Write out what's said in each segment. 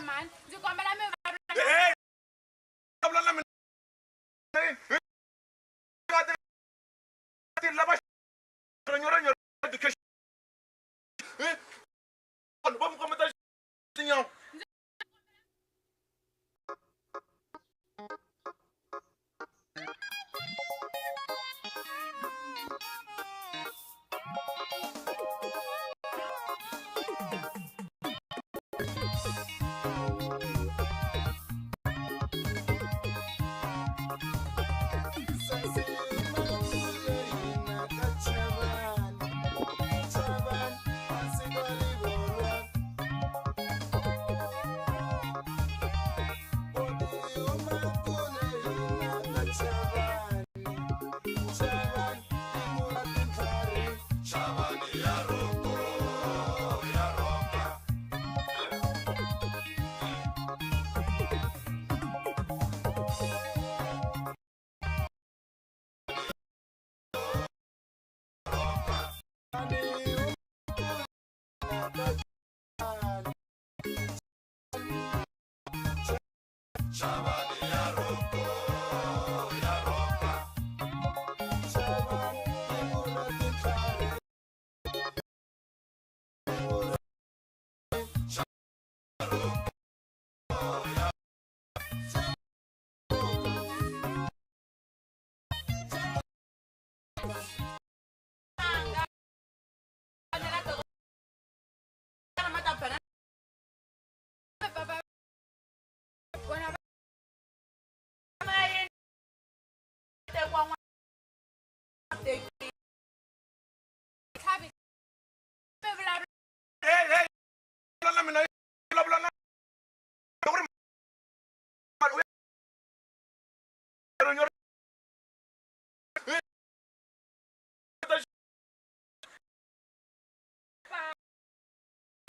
man. Ndzi kombela mi vulavula na mina lava ranyo education vanhu va mi kombeta tinyawa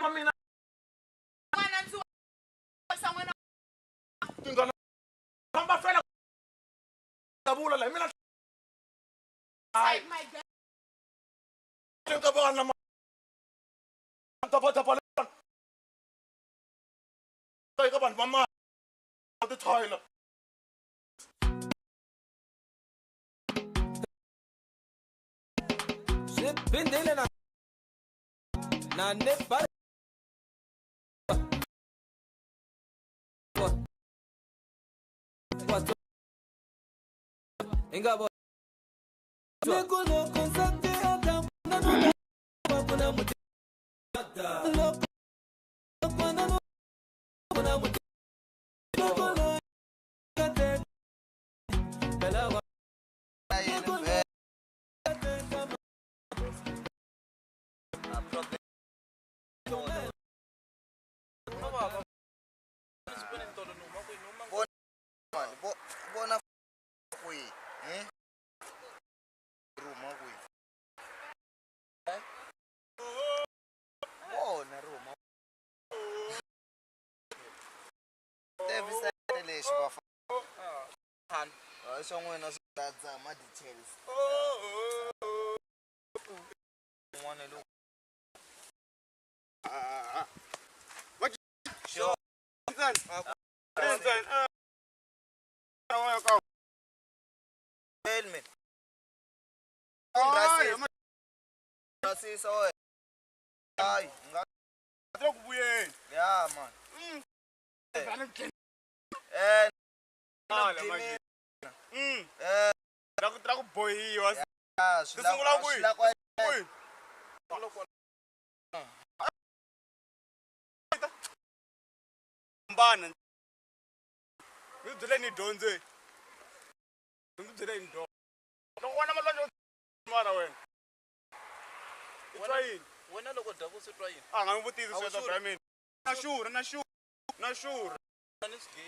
mina tingana famba fela tabula la mina ai tenga bana ma tapala kai ka ban mama the toilet bindile na ne bar inga bo Nekuno konsante adam nanu kuna muti loko kuna kuna muti loko kate kalawa bona kui Roma kui bona Roma Devi sai lexi va han swo n'wina swi dadza ma details n'wana lo sure helmet Rasisa oye ay nga kubuyeni yeah man tra ku bohiwa sungula kwihi mbana mi byele ni dyondze mi byele ni dyondze loko wena malwandle mara wena wena loko daku swi twa yini a nga mi vutisi sweswo bra mina na xurha ni swi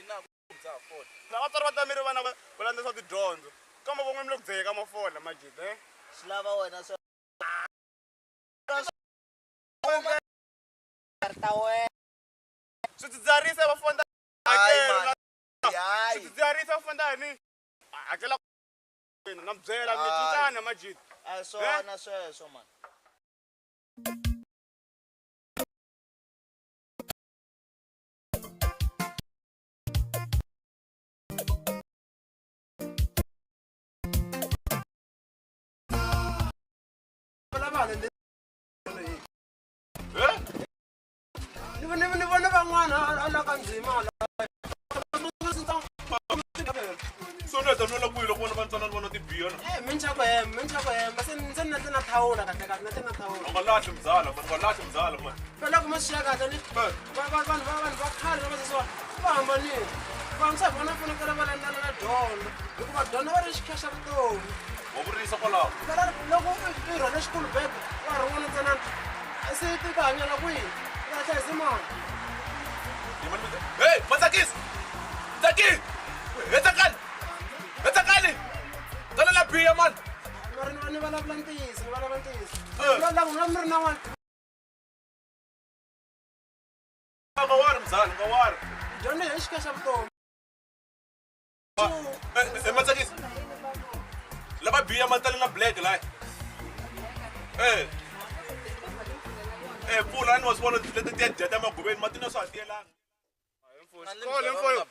ku dza fola lava tsari va ta miri vana va landza swa tidyondzo kambe van'we mi le ku dzheka mafola majida swi lava wena swi swidzidziharisi va fonda hakela swidzidziharisi va fonda ni hakela na byela mi cincana majida a swona sweswo man mali leyi Eh? ni vona van'wana ala ka ndzima Soneta no la kuilo kona vantsana vona tibiya na. minchako hemba se na tena thawula kahle kahle na tena thawula Angalahle mzala, angalahle mzala man. phela kuma swiya kahle ni vanhu va khale na vasesiwa va hambanile vanhu se vona fanekele va landzelela dyondzo hikuva dyondzo va ri xikha xa vutomi Wa vurisa kwalaho. phela loko u rhwele xikulu bag wa ri vona ntsanana se ti ku hanyela kwihi va hlayisi mali Hey, Matakis! Taki! Etakal! Etakali! Tala la biya man. mari ni vulavula ntiyiso ni vulavula ntiyiso Eh. loko mi ri na n'wana Ngawari mzala, ngawari. dyondzo hi xikha xa vutomi Matakis. Laba biya man tala na black la. Pula ni wasibona leti tiyajeta magubeni matina swa tiyelanga. Mfolo.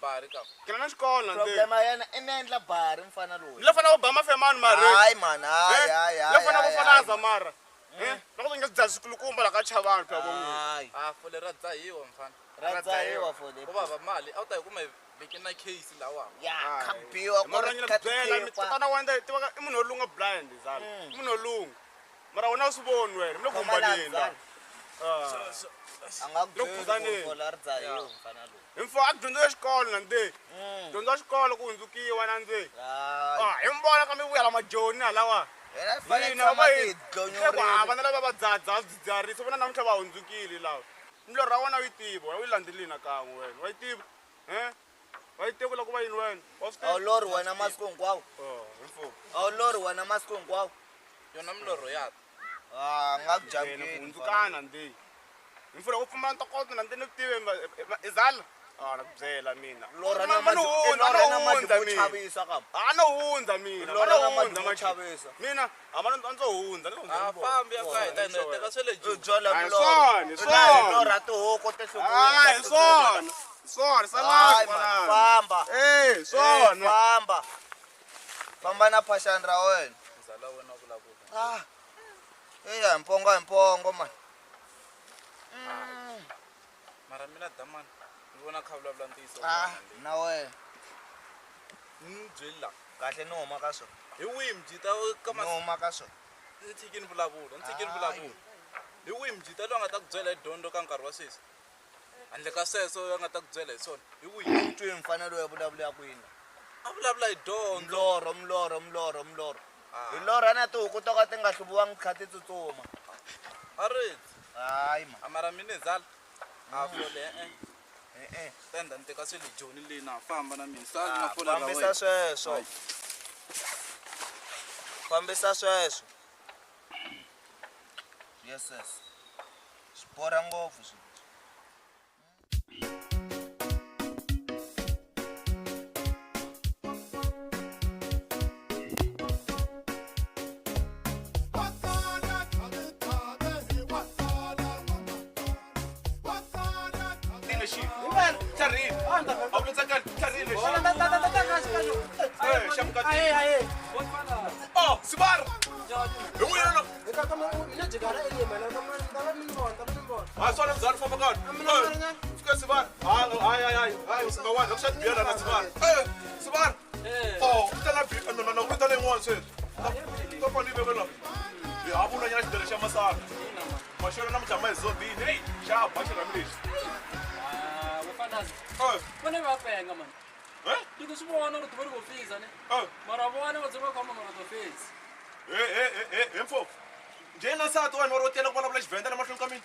Kila na xikolo nde. Problema ya yena i endla bari mfana loyi. Lo fana Obama femani mari. Hayi man, hayi. Lo fana ku fanaza mara. Loko nge dza sikulukumba la ka chavana phela bongo. Hayi. fole ra dzahiwa mfana Ra dzahiwa fole. ku bava mali a wu ta yi kuma veke na case lawa Ya, khambiwa Mara ku nyina ri bela mi katiwa. tsana wenda tiva I munhu lunga blind zala. Munhu lunga. Mara wena usiboni wena, mi lo kumbalela. Anga Lo kuzaneni. ku fola ra dzahiwa mfana loyi. Info akudyondza xikolo nde. Dyondza xikolo ku hundzukiwa na nde. Hayi. Hi mbona ka mi vuya la majoni halawa. Yena i fanele Hina tshama va ti yi glonyorile. vana lava va dzadza swidzidziharisi vona namuntlha va hundzukile lawa. Milorho ra wena u yi tiva, u yi landzeleli nakan'we wena. Wa yi tiva? Wa yi tiva loko va yini wena? Wa swi A wu tiva? lori wena masiku hinkwawo. Info. A wu lori wena masiku hinkwawo. yona milorho yata Nga ku Yena ku jambini. hundzukana nde. Info loko u pfumala ntokoto na nde ni ku tive izala. Na ku byela mina. Lora Ma- na ma- mati. ma- hundza, Lora na ma- mati hundza ku mina. chavisa ka. No hundza mina. Lora na No mati hundza ku chavisa. Mina a ndzo hundza. a fambi ya ka hita ni teka swe le U joni byala Hayi, milorho. swona, U swona. lorha tihuku ti Hayi swona. Swona Hayi salani man, kwalano. famba. Swona. Famba. Famba na phashani ra wena. zala wena vulavula Ah. Iya mpongo man. mara mina damani ni vona kha vulavula ntiyiso Na wena. ni byeli la Kahle no huma ka swona. hi wihi mjita ka No huma ka swona. ni tshikini vulavula ni tshikini vulavula hi wihi mjita loyi a nga ta ku byela hi dyondzo ka nkarhi wa sweswi handle ka sweswo a nga ta ku byela hi swona hi wihi Mtwi mfanelo ya vulavula ya kwini. a vulavula hi dyondzo Milorho. Hi lorha na tihuku to ka ti nga hluviwangi kha ti tsutsuma. a ri Hayi man. a mara mina zala a fole Eh. ni teka swe le joni leyi na famba na mina sali na fole ra Fambisa wena sweswo. Fambisa sweswo. Yes. Spora ngopfu swi. Vone va penga man. Loko swi vona ku tivori ku fisa ne. Mara vona va dzonga khoma mara to fisa. Info. Njena nsati wena ro tela ku vulavula Xivenda na mahlweni ka mina.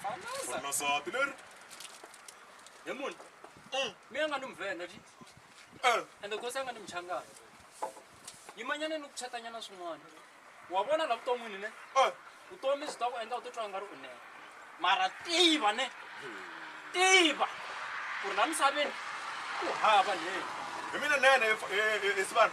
Fanasa. Na nsati leri. He munhu. Mina nga ni mvenda ji. Ende ko sanga ni mchangana. Yimanyana ni ku chatanyana swin'wana. Wa vona la vuton'wini ne. Vutomi byi ta ku endla u titwa nga ri u nene. Mara tiva ne. Tiva. Ku ri la misaveni ku hava ne. Hi mina nene Sibana.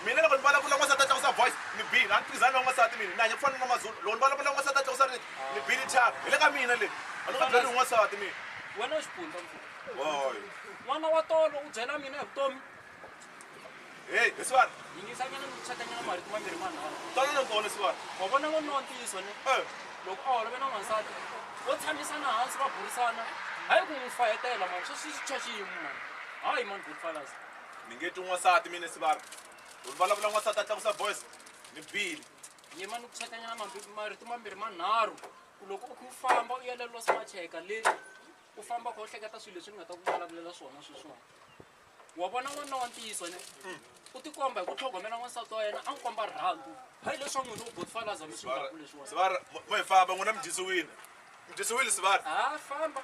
Mina loko ni vulavula n'wansati a tlakusa voice ni bile a ni phikizani na n'wansati mina ni hanya ku fana na Mazulu loko ni vulavula n'wansati a tlakusa rito ni bile thyaka hi le ka mina le a ni nga byeli n'wansati mina. Wena u xipunta mfumo. Hoy. N'wana wa tolo u byela mina hi vutomi. Hey, Sibara. yingisanyana ni ku chatanyana marito mambirhi manharhu Twana na kona Sibara. wa vona n'wanuna wa ntiyiso ne loko a holovela n'wansati vo tshamisana hansi va burisana hayi ku n'wi fayetela mani swi swi tshwa xiyimo mani hayi mani goodfellas Ni nge twi n'wansati mina Sibara. Loko vulavula n'wansati a tlakusa voice ni bile. yima ni ku chatanyana marito mambirhi manharhu ku loko u kha u famba u yele los macheka le u famba kha u hleketa swilo leswi ni nga ta ku vulavulela swona sweswiwani wa vona n'wanuna wa ntiyiso ne u tikomba hi ku tlhogomela n'wansati wa yena a n'wi komba rhandu hayi leswa n'wina u goodfellas mi swi ndlaku leswiwani Sibara, mo hi famba n'wina mi dyisiwile. Mi dyisiwile Sibara. ha famba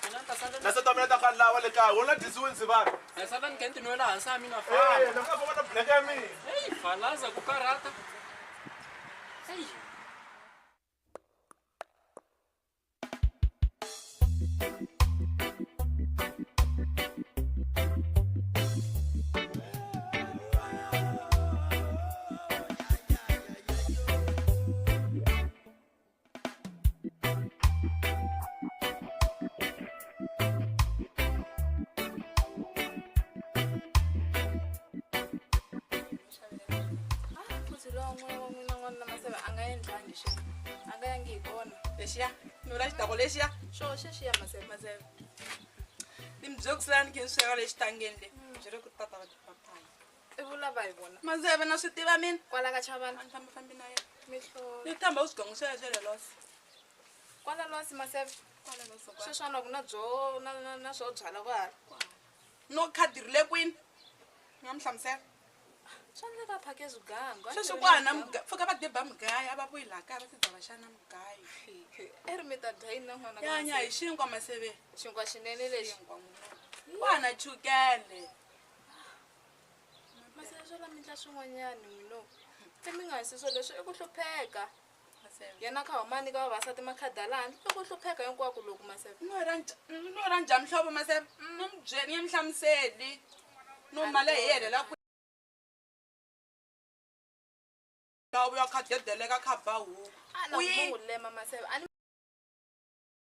mina ni ta sala Na sata mina ta ka lawa le kaya. Wona dyisiwile Sibara. ni sala ni khe ni tinwela hansi ya mina Eh, famba na nga famba na black ya mina. heyi falaza ku karhata heyi Lexiya, mi vula xitako lexiya Xo xexiya maseve. ni mi byele ku sala ni khe ni sweka le xitangeni le byi ri ku tata va tipapaya I vula va hi vona. maseve na swi tiva mina Kwala ka Chavani. a ni fambafambi na yena Mihlo. ni tshamba u swigongo swela swa le losi Kwala losi maseve. kwala losi Sweswana ku na byo na swo byala kwala. no khadi ri le kwini ni nga mi hlamusela Swa ndleka phakezi ganga. sweswi ku hana pfuka va deba mugayo a va vuyi laha kaya va ti dya va xana mugayo I ri mi ta dya yini na n'wana ya hanya hi xinkwa maseve xinkwa xinene lexi. ku hana chukele Maseve swo la mitla swin'wanyani n'wino. Se mi nga hisi swo leswi i ku hlupheka. maseve Yena kha humani ka vavasati makhadalani. I ku hlupheka hinkwako loku maseve. no ra njha mihlovo maseve no mi byeli ni ya mi hlamuseli no male hi helela ku lawu ya khadedeleka khabahu Ana mu lema maseve. Ani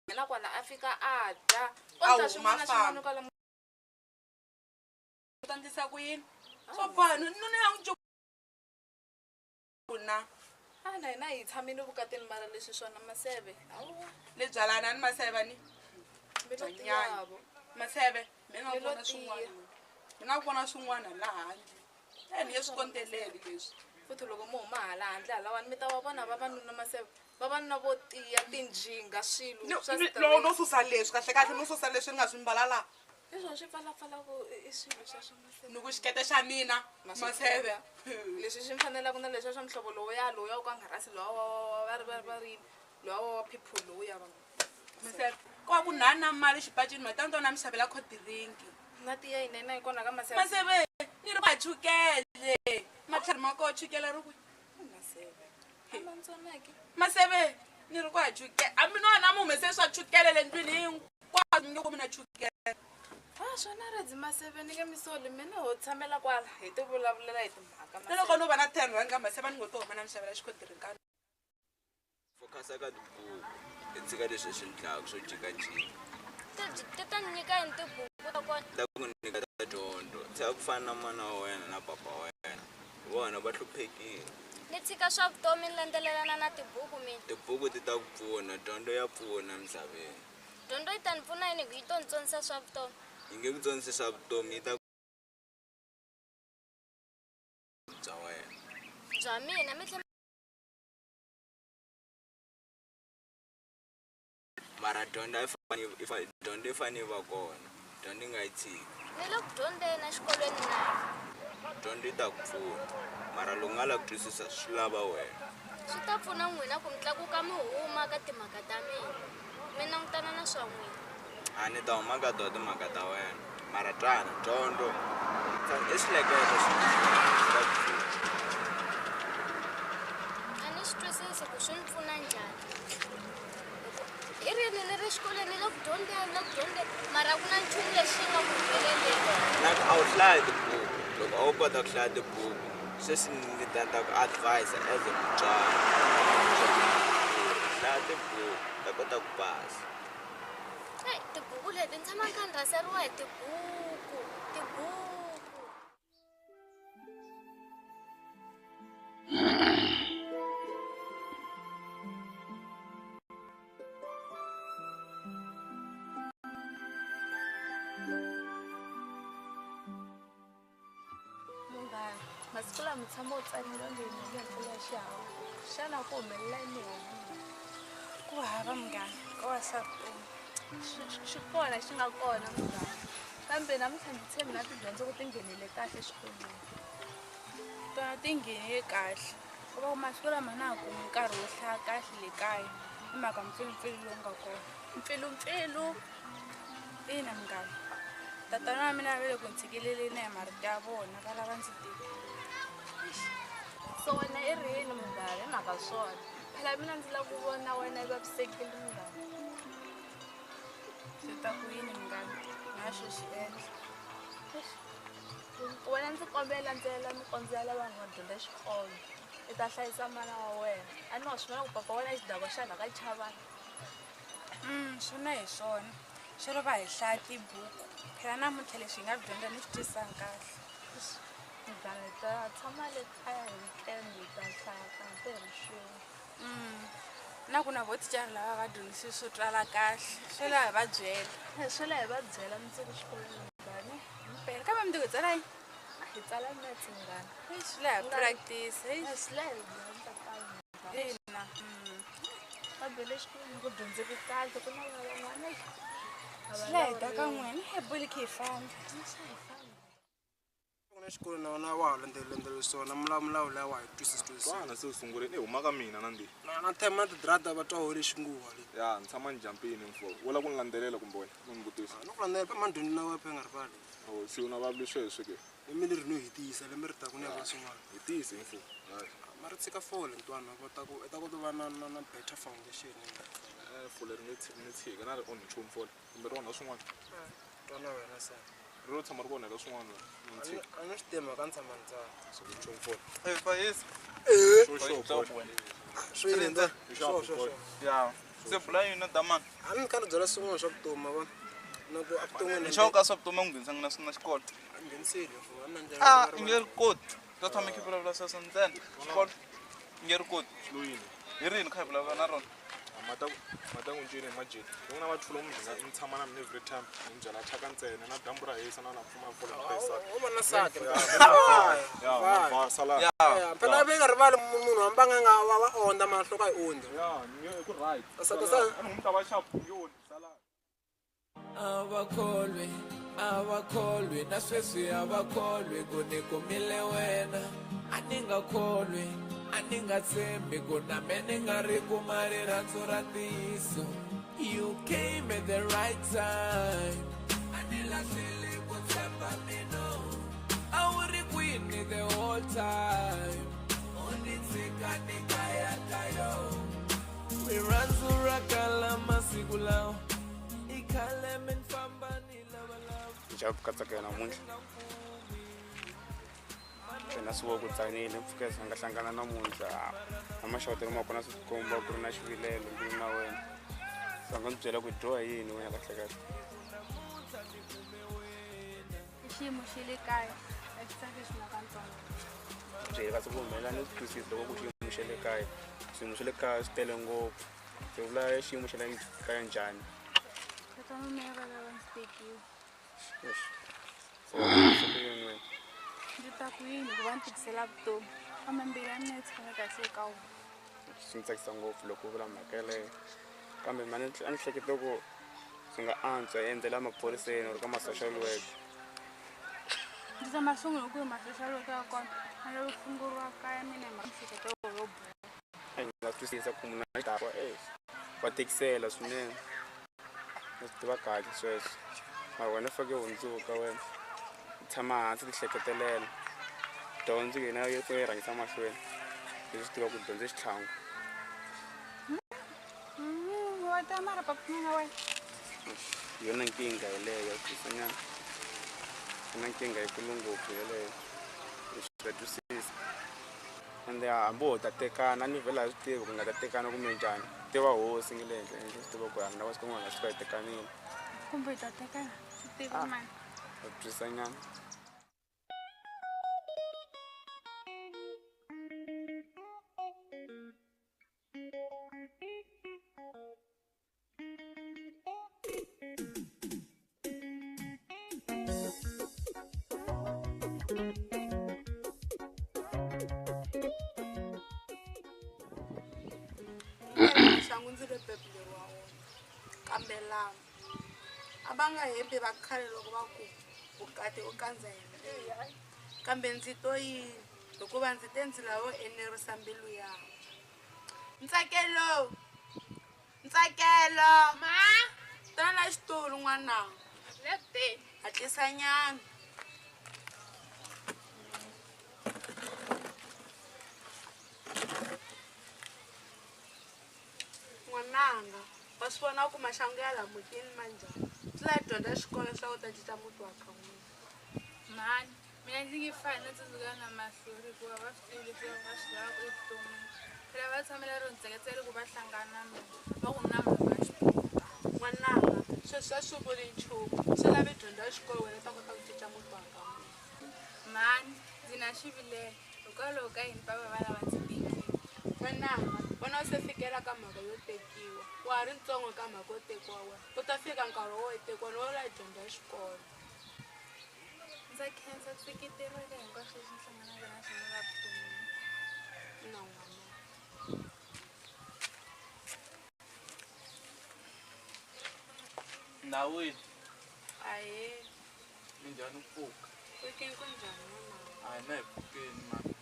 mina kwala Afrika a dya. Awu, O ta swin'wana ma swin'wana famba. kwala ta ndlisa ku yini swo boha nuna ya n'wi cuna na hina hi tshamile vukatini mara leswi swona maseve. Awu. le byalana ni maseve ni Milo Banyanya. tiyavo. maseve mi nga Milo vona swin'wana mi nga vona swin'wana laha handle ni ye swi konteleli leswi Futhi loko mo huma hala handle halawani mi ta va vona vavanuna maseve. Vavanuna vo tiya tinjinga swilo swa loko no susa leswi kahle kahle no susa leswi ni nga swi mbala laha Leswi swi pfalapfalaku i swilo swa swa maseve. ni ku xikete xa mina maseve Leswi swi fanelaka na leswi swa mhlovo lowuya u ka nga rasi lowa va ri lowa wa people lowuya va. maseve ko va ku nhani na mali xipacini ma tanto na mi xavela khodirinki Na tiya yinene hi kona ka maseve. maseve ni ri va chukele matlhari ma koho chukele ri ku Maseve. Amantsonaki. maseve ni ri ku ha chukele hambi no na mi humese swa chukele le ndlwini hinkwaswo mi nge kumi na chukele Swona redzi maseve ni ke misoli mina ho tshamela kwala hi ti vulavulela hi timhaka na loko no va na 10 rhanga maseve ni ngo to huma na mi xavela xikhodirinki Focus eka tibuku i tshika leswi hi swi endlaka swo jikajika ti ta nyika hi tibuku ta kona ta ku nyika ta dyondzo tshika ku fana na mana wa wena na papa wa wena vona va hluphekile ni tshika swa vutomi ni landzelelana na tibuku mina tibuku ti ta ku pfuna dyondzo ya pfuna emisaveni dyondzo yi ta ni pfuna yini hi to ni tsonisa swa vutomi yi nge ku dyondzisi swa vutomi yi ta bya wena bya mina mi tlhela mara dyondzo dyondzo yi fanele yi va kona dyondzo yi nga yi tshiki ni le ku dyondzeni exikolweni nayo dyondzo yi ta ku pfuna mara loko nga la ku twisisa swi lava wena swi ta pfuna n'wina ku mi tlakuka mi huma ka timhaka ta mina mi langutana na swa n'wina a ni ta huma ka tona timhaka ta wena mara twana dyondzo i xileketo swi ta ku pfuna a ni swi twisisi ku swi ni pfuna njhani i rini ni ri xikolweni ni le ku dyondzeni mara ku na nchumu lexi nga ku humeleleni Like a wu hlaya tibuku loko a wu kota ku hlaya tibuku sweswi ni ta ku advise as a mutswari hlaya tibuku ta kota ku pasa Hey, tibuku leti ni tshama ni kha ni rhaseriwa hi tibuku masiku lama tshama u tsanile nghenile mpfula xihawu xana ku humelela yini ku hava munghana ka wasavutomi xi kona xi nga kona munghana kambe namuntlha ndzi tshembi na tidyondzo ku ti nghenile kahle exikolweni tona ti nghenile kahle ku va ku masiku lama na ha kumi nkarhi wo hlaya kahle le kaya hi mhaka mpfilumpfilu lowu nga kona mpfilumpfilu ina munghana tatana wa mina ve le ku ndzi tshikeleleni hi marito ya vona va lava ndzi tekile swona i ri yini munghana hi mhaka swona phela mina ndzi lava ku vona wena i vavisekile munghana swi ta ku yini munghana na xo xi endla wena ndzi kombela ndzelela mikondzo ya lava nga dyondza xikolo i ta hlayisa mana wa wena a ni wa swi vona ku papa wena xidakwa xa laha ka chavana swona hi swona xo ro va hi hlaya tibuku phela namuntlha lexi hi nga dyondza ni swi twisanga kahle munghana hi ta tshama le kaya hi weekend hi ta hlaya kahle hi ri swin'we na ku na vo ticara lava va dyondzisi swo twala kahle swo la hi va byela swo la hi va byela ndzi ri xikolweni munghani himpela kambe mi ti ku tsala yini hi tsala metse munghana swi la hi practice swi la hi ina kambe le xikolweni ku dyondzeki kahle ku na van'wana swi la hi ta ka n'wina hi buliki hi famba na xikolo na wona wa ha landzelelisiwa na milawu leyi wa hi twisisitwisisa vana se u sungurile i huma ka mina na ndi na tema na tidrata va twa hole xinguva leyi ya ni tshama ni jampini mfo u la ku ni landzelela kumbe wena ni ni vutisa no ku landzela pa mandhuni na wepe nga ri pfali se u na vavuli sweswi ke lembe leri no hitisa lembe ri ta ku ni ya swin'wana hi tiyise mfo ma ri tshika fole ntwana i ta kota va na better foundation fole ri ni tshika na ri onhi nchumu fole kumbe ri onha swin'wana twana wena sa ri lo tshama ri ku onhela swin'wana a ni swi tima ka ni tshama ni tsaka so ku nchumu fole fayisi swo yini nda ya se bula yini damani a ni karhi byela swin'wana swa vutomi va na ku evuton'wini nxavo ka swa vutomi a ku nghenisanga na swina xikolo a ngheniseli a ni i nge ri koti to tshama khi vulavula sweswo ntsena xikolo i nge ri koti luyini hi rini kha hi vulavula na rona mata n'wi cini hi majeni loko na va tlula mujinga ni tshama na mina every time ni byela thyaka ntsena na dyambu ra hisa na na pfuma mpfula u va na saki sala phela ve nga rivali munhu hambanga nga va onda mahlo ka hi ondi ku right sa va shapu yoni sala abakholwe na sweswi abakholwe ku ni kumile wena a ni nga kholwi a ni nga tshembi ku na me ni nga ri kuma rirhandzu ra ntiyiso you came at the right time a ni lahlile ku tshemba mino a wu ri kwini the whole time u ni tshika ni kaya kayo rirhandzu ra kala masiku lawa i khale mi ni famba ni lavalava njhavu katsaka namuntlha na swi ku tsanile mpfukeza nga hlangana namuntlha na maxawutelo ma kona swi komba ku ri na xivilelo mbilu na wena va nga ndzi byela ku dyoha yini wena kahle kahle xiyimo xi le kaya a xi tsaki xi maka ntsongo byeli kasi ku humelela ni swi twisisa loko ku xiyimo xa le kaya swiyimo swa le kaya swi tele ngopfu swi vula xiyimo xa le kaya njhani tatana mina va lava ndzi tekiwe ndzi ta ku yini ku va ni tikisela vutomi kambe mbilu ya mina yi tshame kahle eka wona swi ni tsakisa ngopfu loko u vula mhaka yaleyo kambe mani a ni hleketa ku swi nga antswa hi endzela maphoriseni or ka ma-social work ndzi ta masungula ku hi ma-social work ya kona a loko sunguriwa kaya mina hi mamiehleketo yo boha a ni nga twisisa ku munhu a xidakwa wa tikisela swinene a swi tiva kahle sweswo mara wena u fake hundzuka wena tshama hansi tihleketelela dyondzo yena yi yi rhangisa mahlweni leswi swi tiva ku dyondza xitlhangu wa ta mara papuna na wena hi yona nkingha yeleyo twisanyana yi na nkingha yikulu ngopfu yeleyo leswi ta twisisa ende hambi ho ta tekana a ni vhela hi swi tivi ku nga ta tekana kumbe njhani tiva hosi nge le henhla endle swi tiva ku hana na wasiku n'wana swi va hi tekanile kumbe hi ta tekana swi tivi mani ta twisanyana ndzi lo bebuleriwa wona kambe lama a va nga hembi va khale loko va ku vukati u kandza hi kambe ndzi to yini hikuva ndzi te ndzi lavo enerisa mbilu yavo. Ntsakelo ma tana na xitulu n'wana lete hatlisa nyana. N'wananga wa swi vona ku maxangu ya la mutini manjhani swi la dyondza xikolo swa ku ta cinca muti wa ka n'wina. Mani mina ndzi nge fani no tsundzuka na mahlori hikuva va swi tivi leswi va swi lavaka evuton'wini phela va tshamela ro ntseketsela ku va hlangana na mina va ku na mhaka xikolo. N'wananga sweswi a swi vuli nchumu swi lave dyondza xikolo wena ta kota ku cinca muti wa ka n'wina. Mani ndzi na xivilelo hikwalaho ka yini papa va lava ndzi tekile. N'wananga vona u se fikela ka mhaka yo tekiwa wa ha ri ntsongo ka mhaka yo tekiwa wena u ta fika nkarhi wo tekiwa no la dyondza xikolo. Ndza khensa ku seketeriweka hinkwaswo leswi ni hlanganaka na swona la vuton'wini. Na n'wana Nawini ahee minjhani mpfuka? weekend ku njhani n'wananga? A hi na hi pfukeni mani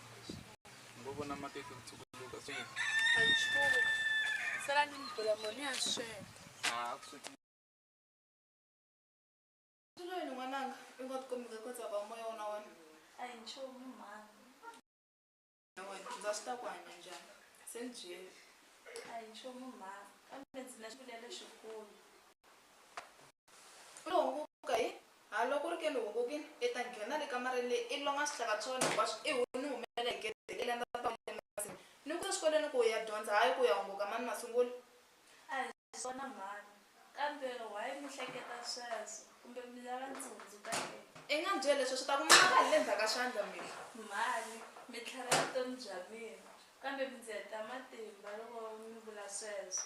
ni ngo vona makeke ku tshukuluka swini. a nchumu sala ni mi bula moni ya sweka. Sulweni n'wananga i nga tikomeka ku tsaka moya wa wena. a hi nchumu mhani. Ndza swi ta ku hanya njhani se ni byeli. a hi nchumu mhani kambe ndzi na xivilelo xikulu. U lo hunguka hi loko u ri ke ni hungukini i ta nghena le kamareni leyi i longa swihlaka swa wena hinkwaswo i ni humela hi gede le masini ni ku exikolweni ku ya dyondza hayi ku ya hunguka mani masunguli. a hi swona mhani kambe why mi hleketa sweswo kumbe mi lava ndzi hundzuka yini? I nga byeli leswi swi ta kuma nga le ndzhaku ka xandla mina. Mhani mi tlhela vutomi bya mina kambe mi ndzi heta matimba loko mi vula sweswo.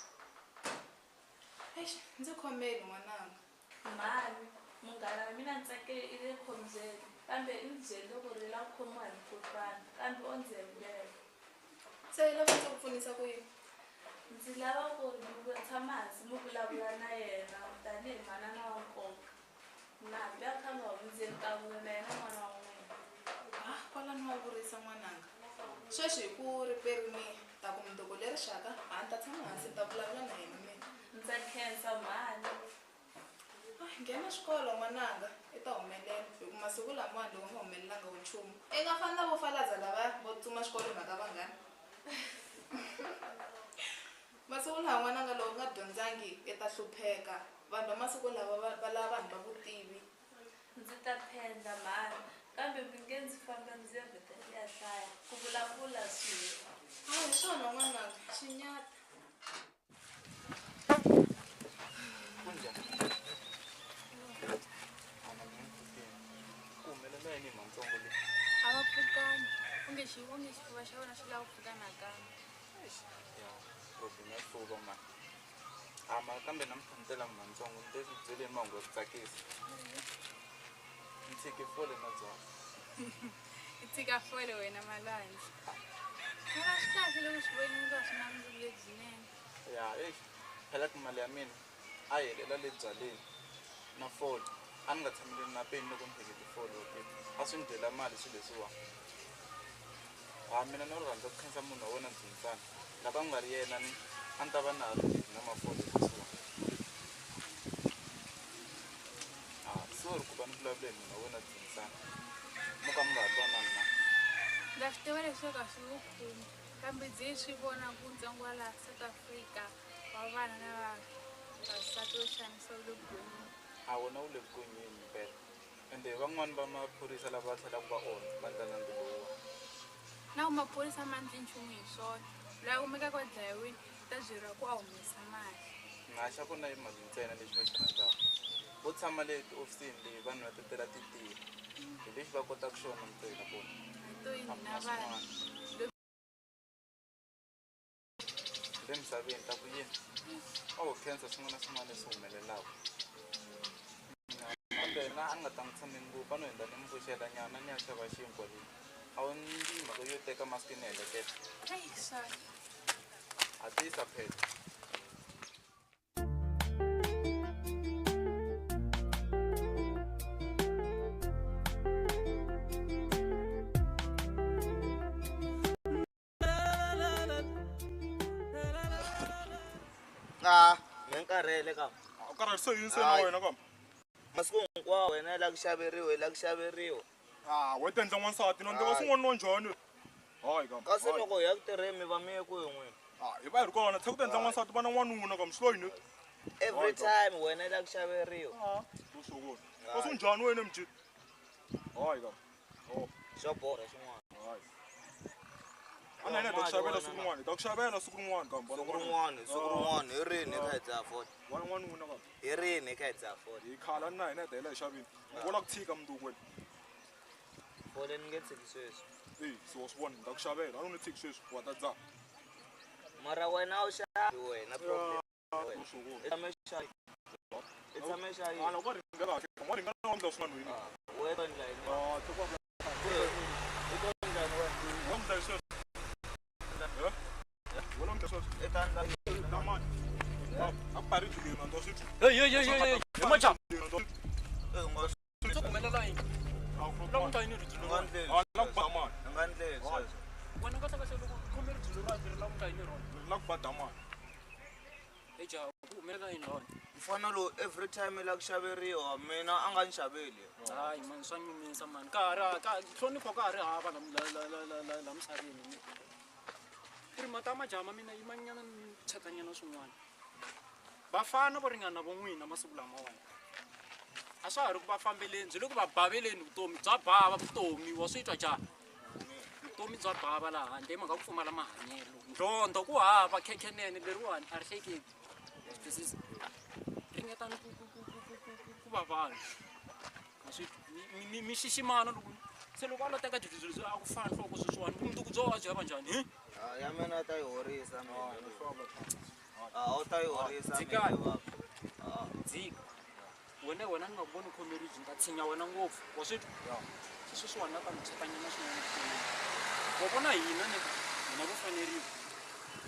Ndzi khomeli n'wananga. Mhani munghana wa mina Ntsakeli i le khombyeni kambe i mi byeli loko ri la ku khomiwa hi mukhuhlwana kambe o ndzi hembela. Se i lava ndzi ku pfunisa ku yini? Ndzi lava ku ri mi tshama hansi mi vulavula na yena tanihi manana wa nkoka na hambi a kha nga hundzeni ka vula na yena n'wana wa n'wina. Kwalani wa vurisa n'wananga sweswi hi ku riperini ta ku mindoko leri xaka a ni ta tshama hansi ni ta vulavula na yena mina. Ndza khensa mhani. Nghena xikolo n'wananga i ta humelela hi ku masiku lamawani loko nga humelelanga wu nchumu i nga fani na vo falaza lava vo tsuma xikolo hi mhaka vanghana. Masiku lawa n'wananga loko nga dyondzangi i ta hlupheka vanhu va masiku lava va lava vanhu va vutivi. Ndzi ta phendla mhani kambe mi nge ndzi famba ndzi ya vheta ya hlaya ku vulavula swilo. Hi swona n'wananga xinyata. Kunjhani? Ku humelela yini hi mantsongo leyi? A va pfukani onge xifuva xa vona xi lava ku pfuka nakambe. Ya problem ya xifuva mani mara kambe na mi phamutela mantsongo ni te ku byeleni mahungu ya ku tsakisa. Ni tshike fole na byona. I tshika fole wena malwandle. Mara swi kahle loko swi vonile va swi na mbilu lebyinene. Ya phela ku mali ya mina a yi helela le byaleni na fole a ni nga tshameleni na peni loko ni pheke tifole a swi ni dyela mali swilo leswiwani. Mina no rhandza ku khensa munhu wa wena Ndzundzana loko a nga ri yena a ni ta va na ha ri na mafole leswiwani. Sorry ku va ni vulavule hi munhu wa wena Ndzundzana mo ka mi nga ha twanani na. Ndza swi tiva leswaku a swi nge khumbi kambe ndzi swi vona ku ntsengo wa laha South Africa wa vana na vavasati wo xanisa wu le vugonini. A wona wu le vugonini mpela ende van'wani va maphorisa lava va tlhelaka va onha va ndla na ndluluwa. Na ku maphorisa ma ndli nchumu hi swona laha kumekaka va dlayiwini ta byeriwa ku a humesa mali. Ngaxa ku na hi mali ntsena lexi va xi rhandzaka vo tshama le tiofisini leyi vanhu va tetela titilo hi lexi va kotaka xona ntsena vona. Na vana le misaveni ta ku yini a ho khensa swin'wana na swin'wana leswi humelelaka. Kambe na a nga ta n'wi tshami ngopfu a no hindza ni n'wi pfuxela nyana ni ya xava xinkwa leyi a wu ni mhaka yo teka masiku ni heleketa. A tisa phela mi nkarhele ka karhalise yini se na wena ka masiku hinkwawo wena yi la ku xaveriwa yi la ku xaveriwa we ti endla n'wansati no ndzi va swin'wana no njhani hayi ka kasi loko hi ya ku tirheni mi va mi ye ku hi n'wini hi va hi ri kona tshe ku ti endla n'wansati va na n'wanuna ka mixloyini every time wena yi la ku xaveriwa kasi njhani wena mjini hayi ka swa borha swin'wana a nene ta ku xavela siku rin'wana ta ku xavela siku rin'wana ka siku rin'wana hi rini kha hi dzaha fort wana n'wanuna ka hi rini kha hi dzaha fort hi khala na hina hi ta hela hi xavini u vona ku tshika mundzuku wena fole ni nge tshiki sweswi se wa swi vona ni ta ku xavela a ni ni tshiki sweswi wa ta dzaha mara wena a wu xavi wena problem i tshame xayi i tshame xayi loko va ringa kahle ma ringana na wandla swin'wana yini we to ndla yini mfana lowu every time la ku xaveriwa mina a nga ni xaveli hayi mani swa nyumisa mani hlonipho ka ha ri hava la misaveni ku ri mata majama mina yimanyana ni chatanyana swin'wana vafana vo ringana na vo n'wina masiku lamawani a swa ha ri ku va fambeleni byi le ku va baveleni vutomi bya bava vutomi wa swi twa njhani vutomi bya bava laha handle hi mhaka ku pfumala mahanyelo ndlondlo ku hava khekhenene leriwani a ri hleketi twisisa ringetani ku va vanhu mi xiximana loko se loko a lo teka byi leswi a ku fana nhloko sweswiwani vumundzuku byo va byi hava njhani ya mina ta yi horisa u ta yi horisa dzika wena ni nga voni khomeriji ni ta tshinya wena ngopfu wa swi twa se sweswiwani na ta mi chetanyana swin'wana wa vona hina hina vo faneriwa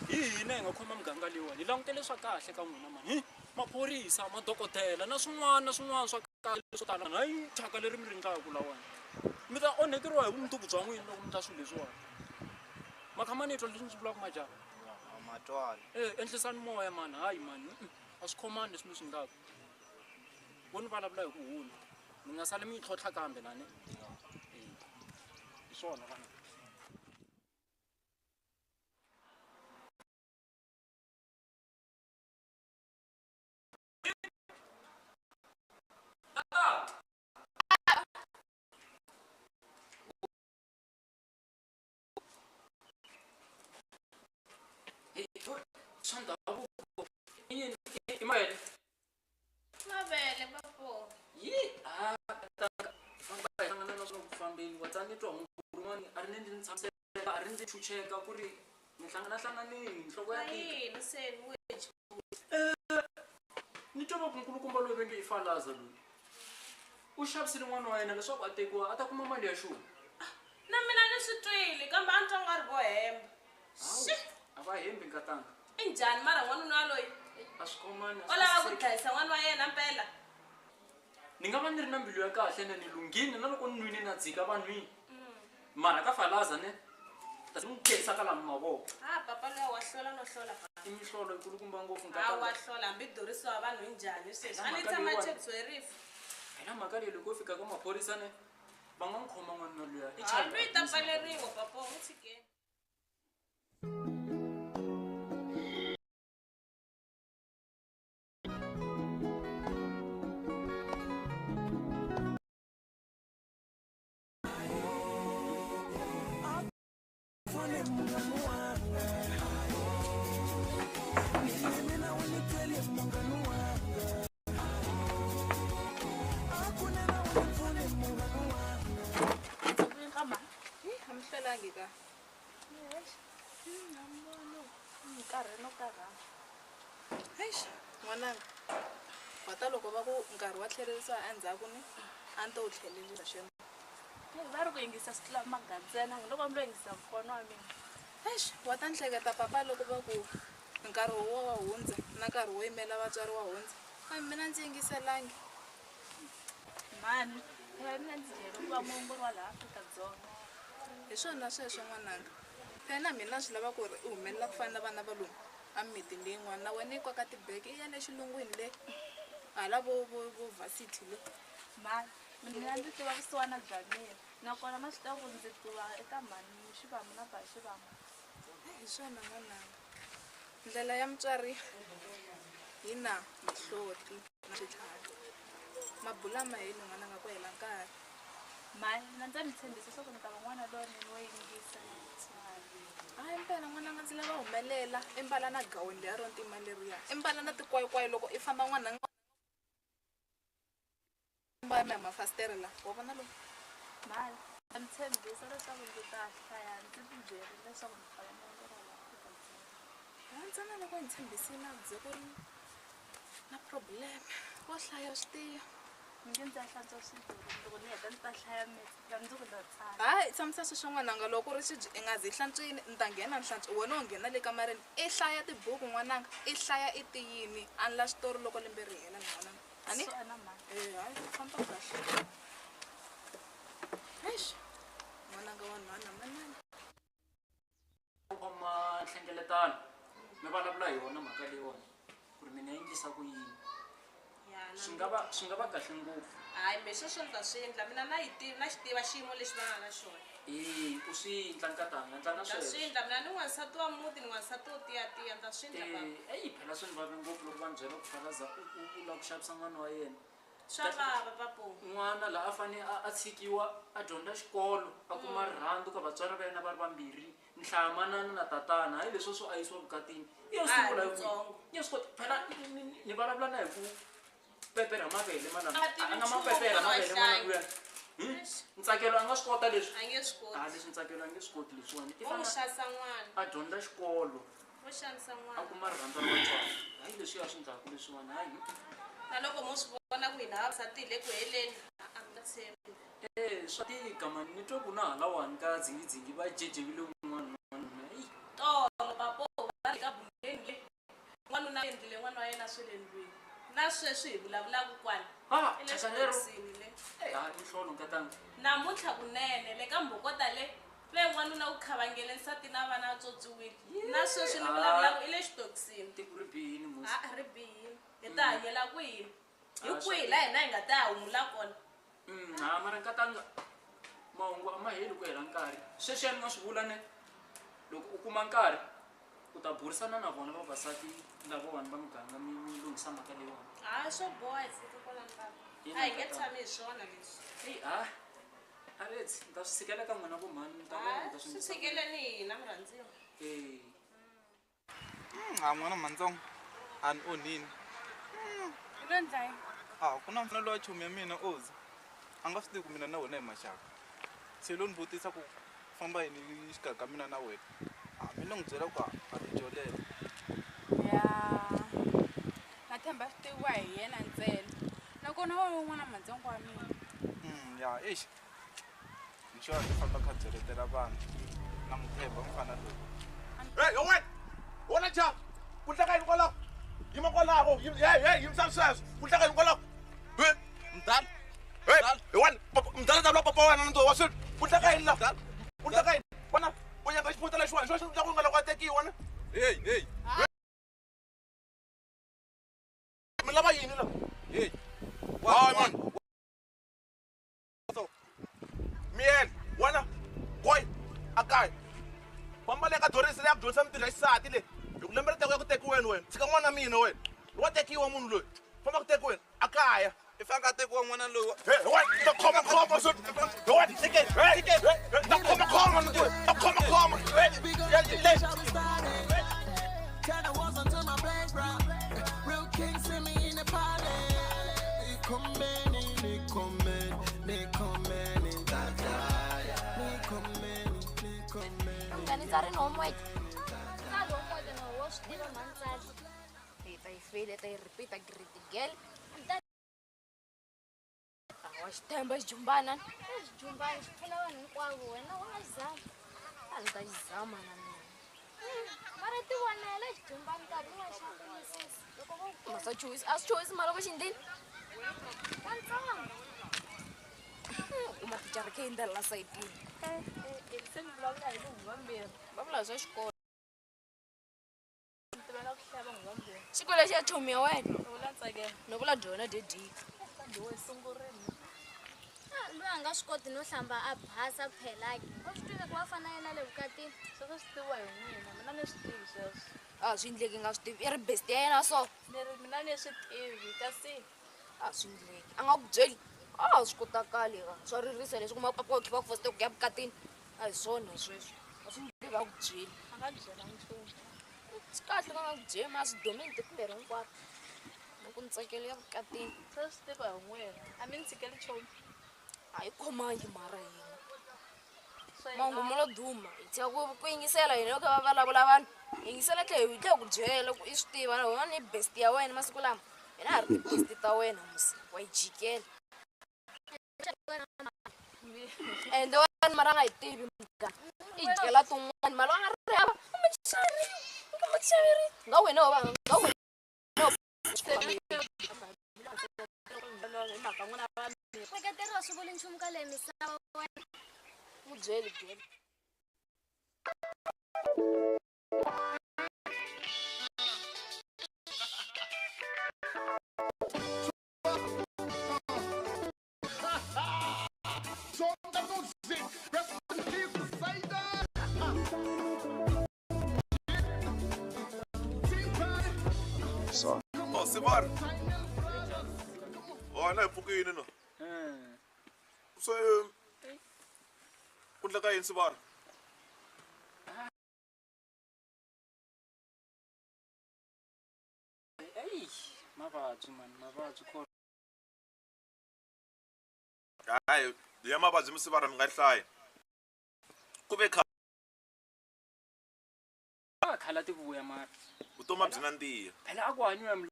hi hina hi nga khoma muganga leyiwani hi langutele swa kahle ka n'wina mani maphorisa madokodela na swin'wana swa kahle swo tala hayi thyaka leri mi ringaka lawani mi ta onhekeriwa hi vumundzuku bya n'wina loko mi ta swilo leswiwani makha ma ni twa leswi ndzi vulaka majaha matwala endlisani moya mani hayi mani a swi khomani leswi mi swi ngaka vo ni vulavula hi ku hulu mi nga sali mi yi tlhotlha kambe lani hi swona vana mavele papo a ri ndzi chucheka ku ri mi hlanganahlanganini nhloko ya yini se ni twa va nkulukumba loyi venge i falaza loyi u xavisile n'wana wa yena leswaku a tekiwa a ta kuma mali ya xona na mina ni swi twile kambe a ni twa nga ri vo hemba a va hembi nkatanga i njhani mara n'wanuna loyi a swi khomani o lava ku dlayisa n'wana wa yena mpela ni nga va ni ri na mbilu ya kahle ne ni lunghini na loko ni nwini na dzika vanhwini mara ka falaza ne ta n'wi kherisaka laha mavoko papa loyi wa hlola no hlola i mihlolo ikulukumba ngopfu wa hlola hambi durisiwa wa vanhu hi njhani sweswi a ni tshama chebiswo hi rifu hi na mhaka leyi loko u fika ka maphorisa ne va nga n'wi khoma n'wanuna luya loyi ta pfaleriwa papa u tshikeni amhlelangi ka nkarhi no karhala eish n'wananga wata loko va ku nkarhi wa tlherisiwa endzhaku ni a ni to wu tlhelelisa xemo va ri ku yingisa swi tlula magandzena loko mi lo yingisa mfona wa mina eish wa ta ni hleketa papa loko va ku nkarhi wo wa hundza na nkarhi wo yimela vatswari wa hundza a mina ndzi yingiselangi mani mina ndzi byela ku va muongori wa laha Afrika-Dzonga hi swona sweswo n'wananga phela na mina swi lava ku ri u humelela ku fana na vana va lomu a mimitini leyin'wana na wena yi kwaka tibeke i ya le xilungwini le hala vo varsity le mani mina ndzi tiva vusiwana bya mina nakona ma swi tiva ku ndzi tiva eka mani xivamu na ba xivamu hi swona n'wananga ndlela ya mutswari hi na mahloti na switlhavi mabula ma heli n'wananga ku hela nkarhi mani mina ndza mi tshembisa swa ku ni ta va n'wana lowunene wo yingisa hayi mpela n'wananga ndzi lava humelela i mbala na gawuni leya ro ntima leriya i mbala na tikwayikwayi loko i famba n'wananga mbala na mafasitere la wa vona lowu mani ndza mi tshembisa leswaku ndzi ta hlaya ndzi tibyerile leswaku ni fana na ntsena loko hi tshembisile a bye ku ri na problem wo hlaya swi tiya nge ndzi ya hlantswa swiduri loko ni heta ndzi ta hlaya ndzi ku ta tsala hayi tshamisa sweswo n'wananga loko ri swibyi i nga zi hlantswini ni ta nghena ni hlantswa wena u nghena le kamareni i hlaya tibuku n'wananga i hlaya i tiyini a ni la xitori loko lembe ri hela ni n'wananga ani hayi famba kahle eish n'wananga wa nhwana manani ma nhlengeletano mi vulavula hi yona mhaka leyiwani ku ri mina endlisa ku yini swi nga va kahle ngopfu hayi me sweswo ni ta swi endla mina na xi tiva xiyimo lexi va nga na xona u swi endla nkatanga endla na ta swi endla mina ni n'wansati wa muti ni n'wansati wo tiyatiya ni ta swi endla eyi phela swi ni vavi ngopfu loko va ni byela ku falaza u lava ku xavisa n'wana wa yena swa vava papo n'wana laha a fanele a tshikiwa a dyondza xikolo a kuma rirhandzu ka vatswari va yena va ri vambirhi ni hlaya manana na tatana hayi leswo swo a yisiwa vukatini iyo sungula yo swi kota phela ni vulavula na hi ku pepera mavele manana a nga mapepera mavele mana luya ntsakelo a nga swi kota leswi leswi ntsakelo a nge swi koti leswiwani a dyondza xikolo a kuma rirhandzu ra vatswari hayi leswi ya swi ndlaku leswiwani hayi na loko mo swi vona ku hina vavasati hi le ku heleni a mi nga tshembi swa tika mani ni twa ku na halawani ka dzingidzingi va jejevile un'wana tolo papo va ri ka buleni le n'wanuna endlile n'wana wa yena swe le ndlwini na sweswi hi vulavulaka kwala i le xibokisini le inhlolo nkatanga namuntlha kunene le ka mbokota le ve n'wanuna u khavangele nsati na vana vatswotsiwile na sweswi ni vulavulaka i le xitokisini tiku ri bihini musi ri bihini hi ta hanyela kwini hi kwihi la hina hi nga ta ya humula kona mara nkatanga mahungu a ma heli ku hela nkarhi sweswi ya ni nga swi vula ne loko u kuma nkarhi u ta burisana na vona vavasati lavo vanhu va muganga mi lunghisa mhaka leyiwani hayi swo boha hi siku kwala nkarhi a hi nge tshami hi swona leswi eyi aretsi ni ta swi tshikela ka n'wina vo mhani swi tshikeleni hina murhandziwa n'wana mantsongo a ni onhini lo ndlayi ku na mfanelo wa chomi ya mina oza a nga swi tivi ku mina na wena hi maxaka se lo ni vutisa ku famba yini xikarhi ka mina na wena mina n'wi byela ku a tijolela ya na themba swi tiviwa hi yena ntsena nakona wa n'wana mantsongo wa mina ya exi ni xona ni famba kha byeletela vanhu na muthemba mufana loyi yowena wona ja ku tlaka yini kwalaho yima kwalaho yimisa sweswo ku tlaka yini kwalaho mdala yowena mdala ta vula papa wena na ndo wa swilo ku tlaka yini laha ku tlaka yini vona u nyanga xiputa lexiwani xo xi tlaka ku nga loko a tekiwa ne hey mi lava yini laha hey hayi man miyena wena boy a kaya famba le ka dorisi leyi ya ku dyondzisa mintirho ya xisati leyi hi ku lembe ri teko ya ku tekiweni wena tshika n'wana mina wena wa tekiwa munhu loyi famba ku tekiweni a kaya i fanele a tekiwa n'wana loyi ta khomakhoma ta khomakhoma Organizzare un homework. Organizzare un homework no wash di manzali. Tai fede, tai ripeta griti gel. Wash temba jumbana. Jumbana funa wanu kwawo wena wazama. Anta izama na mina. Mara tu wanela jumbana ka bua shamba sisi. Loko masa choice, as choice mara ko shindin. Kansama. Uma tijar ke indala side. Ele sempre blog aí do Vambir. Vamos lá, já escolhe. Também não lexi ya chomi ya wena vula tsakela ni vula Jona Dedi loyi sungurini loyi a nga swi koti no hlamba a basa phelaki wa swi tivi ku wa fana yena le vukatini sweswo swi tiviwa hi n'wina mina ni swi tivi sweswo a swi endleki nga swi tivi i ri best ya yena so ni ri mina ni swi tivi kasi a swi endleki a nga ku byeli a swi kotakali ka swa ririsa leswi kuma papa wa khiva ku fosite ku ya vukatini a hi swona sweswo a swi endleki a ku byeli a nga byela nchumu swi kahle ka nga ku byema a swi domeni tiko leri hinkwaro na ku ni tsakele ya vukatini sweswo swi tiviwa hi n'wina a mi ni tshikeli chomi a yi khomangi mara hina mahungu mo lo duma hi tshika ku yingisela hina loko va vulavula vanhu hi yingisela tlhe hi tlhe ku byela ku i swi tiva wena ni best ya wena masiku lama hina ha ri ti-best ta wena musi wa yi jikela ende wena mara a nga yi tivi mugana i jikela tin'wani mali wa nga ri hava amachaveri nga wena nga wena seketeriwa swi vuli nchumu ka leyi misava wena mu byeli byeli Oh, Sibar. Oh, na pukini no. So, kunta kayo Sibar. Hey, mavabyi man, mavabyi ko. Hayi, ya mavabyi mi Sibar mi nga hlaya. Ku ve khala ti vuya mara. Vutomi byi na ntiya. Phela a ku hanyiwa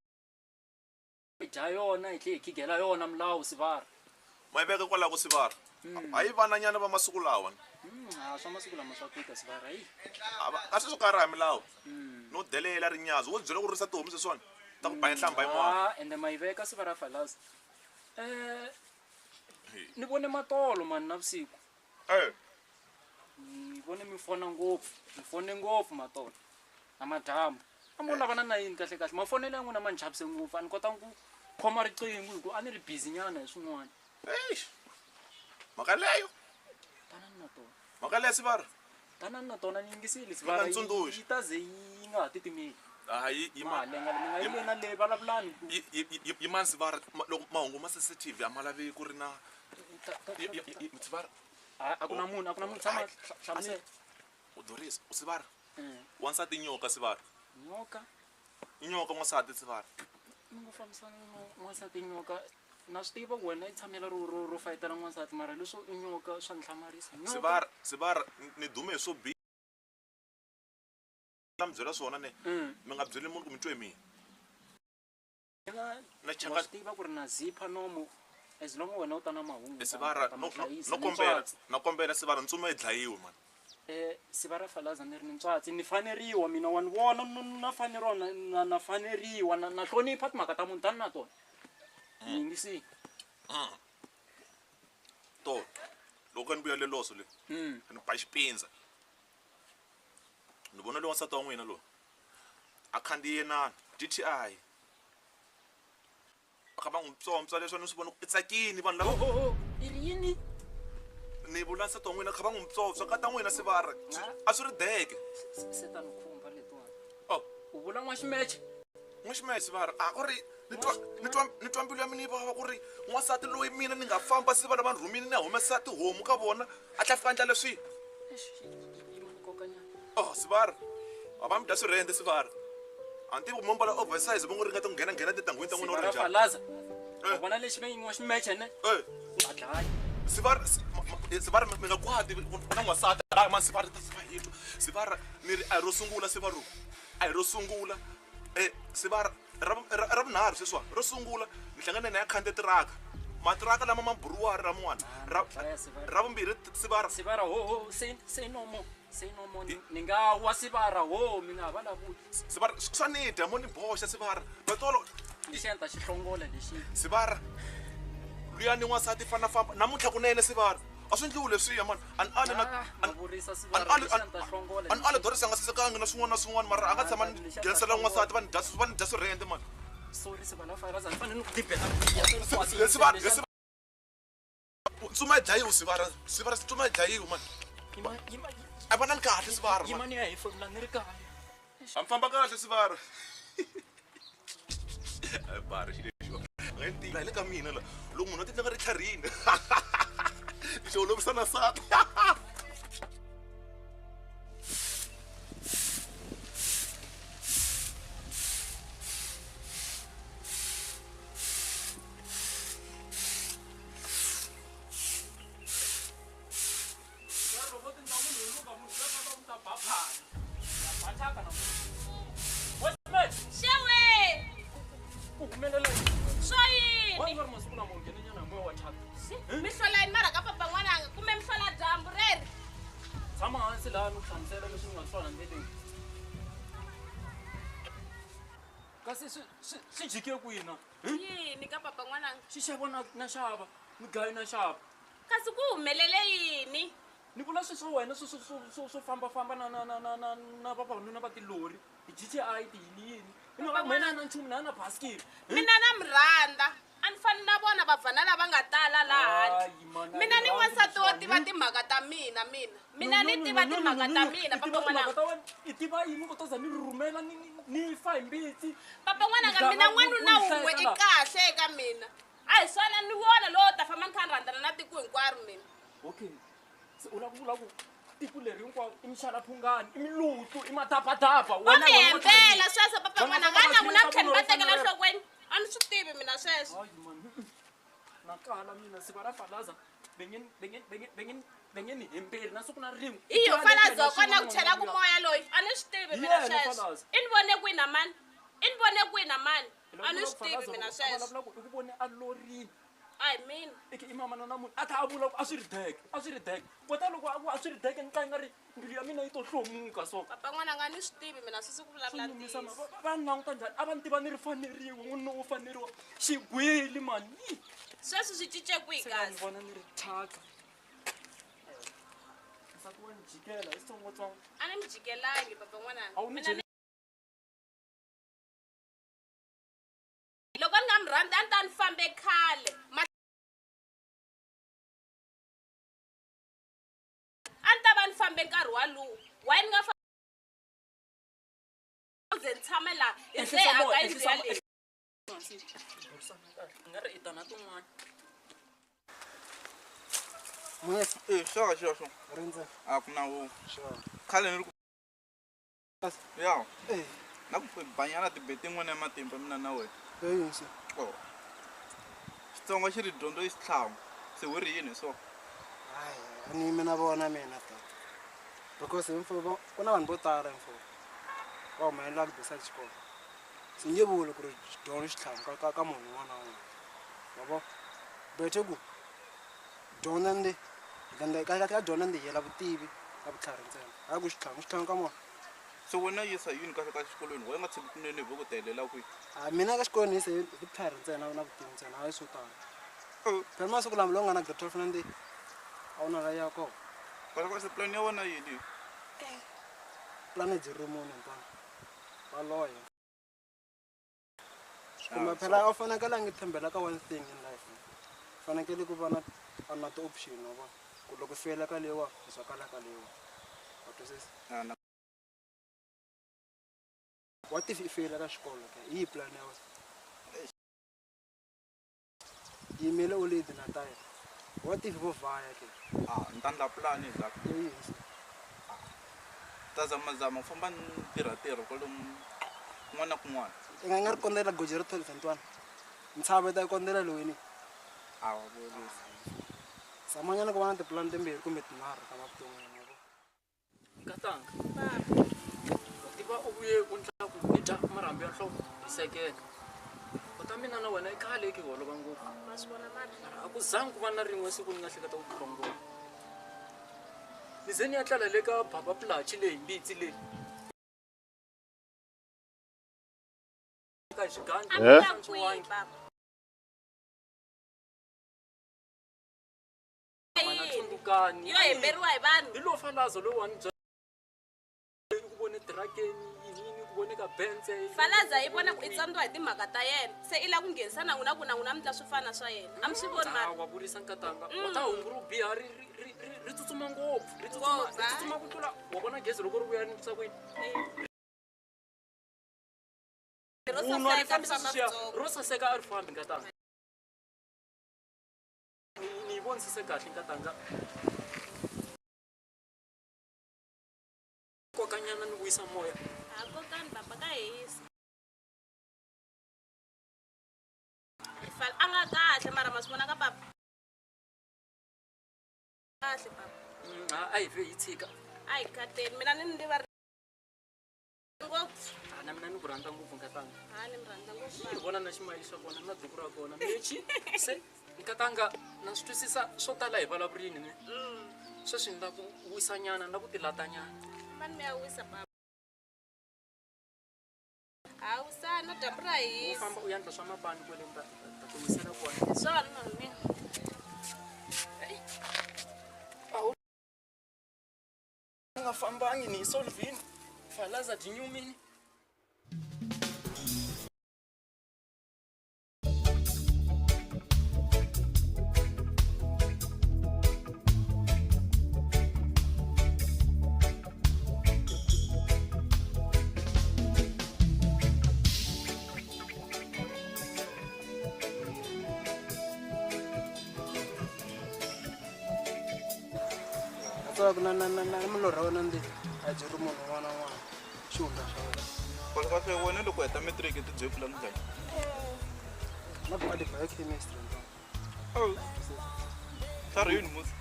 dya yona hi tlhe hi khigela yona milawu Sivara. Ma yi veka kwalaho ku Sibar. A yi vananyana va masiku lawa. Swa masiku lama swa kuita Sivara hi. A swi swo karhi ha milawu. No delela rinyazo wo byela ku risa tihomu sweswona. Ta ku baya nhlamba yin'wana. Ende ma yi veka Sivara Falaza. Ni vone matolo mani navusiku. Ni vone mi fona ngopfu. Mi fone ngopfu matolo. Na madyambu. A mo lavana na yini kahle kahle mafonelo ya n'wina ma ni chavise ngopfu a ni kota ku khoma riqingho hi ku a ni ri busy nyana hi swin'wana. Mhaka leyo. Tanani na tona. Mhaka leyo Sivara. Tanani na tona ni yingisile Sivara yi ta ze yi nga ha titimeli. Hayi yi na le vulavulani. Yi mani Sivara loko mahungu ma sensitive a ma lavi ku ri na Sivara. A ku na munhu tshama hlamusela. Doris Sivara. Wansati nyoka Sivara. Nyoka? Nyoka n'wansati Sivara. Ni ngo fambisana n'wansati nyoka na swi tiva ku wena i tshamela ro fayitela n'wansati mara leswo i nyoka swa ni hlamarisa. Sivara ni dume hi swo biha. Na mi byela swona ne mi nga byeli munhu ku mi twe mina. Na swi tiva ku ri na zipha nomo as long wena u ta na mahungu. Sivara no kombela Sivara ntsumo yi dlayiwe man. Sivara Falaza ni ri ni ntswatsi ni faneriwa mina wa ni vona na faneriwa na faneriwa na hlonipha timhaka ta munhu tani na tona ni yingisile to loko ni vuya le loso le ni ba xipindza ni vona lo wansati wa n'wina lowu a khandziye na GTI a kha va n'wi psompsa leswi ni swi vona ku i tsakini vanhu lava yini ni vula nsati wa n'wina kha va n'wi psompsa ka ta n'wina Sivara a swi ri deke se ta ni khumba letiwani u vula n'waximeche n'waximeche Sivara a ku ri ni twa mbilu ya mina yi vava ku ri n'wansati loyi mina ni nga famba Sivara va ni rhumini ni ya humesa tihomu ka vona a tlha fika ndla leswi Sivara a va mi dya swirhende Sivara a ni tivi ku mo mbala oversize vo n'wi ringeta ku nghena titangwini ta n'wina u ri njhani Falaza u vona lexi ve n'waximeche ne a dlaya Sivara mi nga kwati na n'wansati ma Sivara ta sivahilo Sivara ni ri a hi ro sungula Sivara a hi ro sungula Sivara ra vunharhu sweswiwa ro sungula ni hlangane na ya khandziya tiraka matiraka lama ma buriwari ra mun'wana ra vumbirhi Sivara ho say no more ni nga wa Sivara ho mi nga vulavuli Sivara swa ni dya mo ni boxa Sivara vatolo lexi endla xi hlongola lexi Sivara luya ni n'wansati fana famba namuntlha kunene Sivara a swi endliwi leswiya mani an ale doris a nga sisekangi na swin'wana na swin'wana mara a nga tshama ni nghenisela n'wansati va ni dya swirhende mani tsuma dlayiwe swivara tsuma dlayiwe mani a va na ni kahle swivara a mi famba kahle swivara bari xilexiwa nga ni tiva hi le ka mina la loko munhu a titla nga ri tlharini xi olovisa na sati kasi swi jike kwina yini ka papa n'wananga xi xava na xava mugayo na xava kasi ku humelele yini ni vula swi swa wena swo fambafamba na vavanuna va tilori ti-gti tiyini yini na nchumu na baskile mina na murhandza a ni fani na vona vavhana lava nga tala laha mina ni n'wansati wo tiva timhaka ta mina ni tiva timhaka ta mina papa n'wananga i tiva yini ku to za ni rhumela ni fa hi mbitsi papa n'wananga mina n'wanuna wun'we i kahle eka mina a hi swona ni vona lowo ta famba ni kha ni rhandzana na tiko hinkwaro mina okay se u lava ku vula ku tiko leri hinkwaro i mixalaphungani i milutu i matapatapa wa mi hembela sweswo papa n'wananga a na n'wina tlheni va tekela nhlokweni a ni swi tivi mina sweswo nakala mina siva ra falaza bengen ni hembeli na siku na rin'we iyo falaza kona ku chela ku moya loyi a ni swi tivi mina sweswo i ni vone kwina mani a ni swi tivi mina sweswo i ku vone a lorini ai mina i mama na munhu a ta a vula ku a swi ri deke kota loko a swi ri deke ni ka nga ri mbilu ya mina yi to hlomuka so papa n'wananga ni swi tivi mina sweswi ku vulavula va languta njhani a va ni tiva ni ri faneriwe n'winuna wo faneriwa xigwili mani sweswi swi cince kwihi kasi ni vona ni ri thyaka nsati wa ni jikela hi switsongotsongo a ni mi jikelangi papa n'wananga loko ni nga mi rhandzi a ni ta ni fambe khale a ni ta va ni fambe nkarhi walowu waye ni nga ze ni tshame laha hi ze aka yindlu yaleyi nga ri i ta na tin'wana Sure. Rinza. A ku na wo. Sure. Khale ni ri ku ya. Na ku banyana tibeti n'wana ya matimba mina na wena. Yes. Oh. Xitsonga xi ri dyondzo yi sitlhamu. Se wu ri yini so? Hayi, ani mina vona mina ta. Because mfo ku na vanhu vo tala mfo. Va humelela ku bisa xikolo. Swi nge vuli ku ri dyondzo xitlhamu ka munhu un'wana na un'wana. Yabo. Bethe ku dyondza ndi ka dyondza ndi yela vutivi na vutlhari ntsena hayi ku xitlhangu ka mona so wena yisa yini ka xikolweni wena nga tshembi kunene hi ku telela kwihi mina ka xikolweni yisa hi vutlhari ntsena na vutivi ntsena hayi swo tala phela masiku lama lowu nga na grade 12 na ndi a wu na la ya kona kwase plan ya wena yini plan e dziri munhu ntwana va loya kumbe phela a fanekele a nge thembela ka one thing in life fanekele ku va na another option wa ku loko fela ka lewa zwakala ka lewa what is this what if fela ka xikolo ke yi plan ya wena yimele o ledi na tayo what if vo vaya ke ntandla plan la yes tazama famba tirha kwalomu n'wana kun'wana nga ri kondela goji ri tolisa ntwana ntshava ta kondela loyini awa bolisa samanyana ku va na tipulani timbirhi kumbe tinharhu ta mavuton'wini yavo katanga tiva u vuye ku ndla ku ni dya marhambi ya nhloko hi sekela kota mina na wena i khale ki holova ngopfu a ku zangi ku va na rin'we siku ni nga hleketa ku tlhova ngopfu ni ze ni ya tlala le ka baba plachi leyi mbitsi leyi ka xigandi pfukani yo hemberiwa hi vanhu hi lo falazo lo wani bya ku vone tirakeni yini ku vone ka benze falaza yi vona ku i tsandziwa hi timhaka ta yena se i la ku nghenisa na n'wina ku na n'wina mi tla swi fana swa yena a mi swi voni mara wa vurisa nkatanga wa ta hungu ro biha ri tsutsuma ngopfu ri tsutsuma ku tlula wa vona gezi loko ri vuya ni tsa kwini ro saseka a ri fambi nkatanga ni vonisise kahle nkatanga kokanyana ni vuyisa moya a kokani baba ka hisa a nga kahle mara ma swi vona ka baba kahle baba a hi ve hi tshika a hi khateni mina ni ndi va ngopfu na mina ni ku rhandza ngopfu nkatanga ni mi rhandza ngopfu ni vona na ximayili xa kona na duku ra kona mechi se nkatanga na swi twisisa swo tala hi vulavurini ne sweswi ni la ku wisanyana na ku tilatanyana mani mi ya wisa baba a wisana dyambu ra hisa famba u yandla swa mapani kwele ta ku wisela kona swona mina nga fambangi ni solvini falaza dinyumini na milorho ya wena ndi a byi ri munhu un'wana na un'wana xihundla xa wena Kahle wena loko heta matric ti byi kula njhani? na ku adi biochemistry Nkarhi yini musi?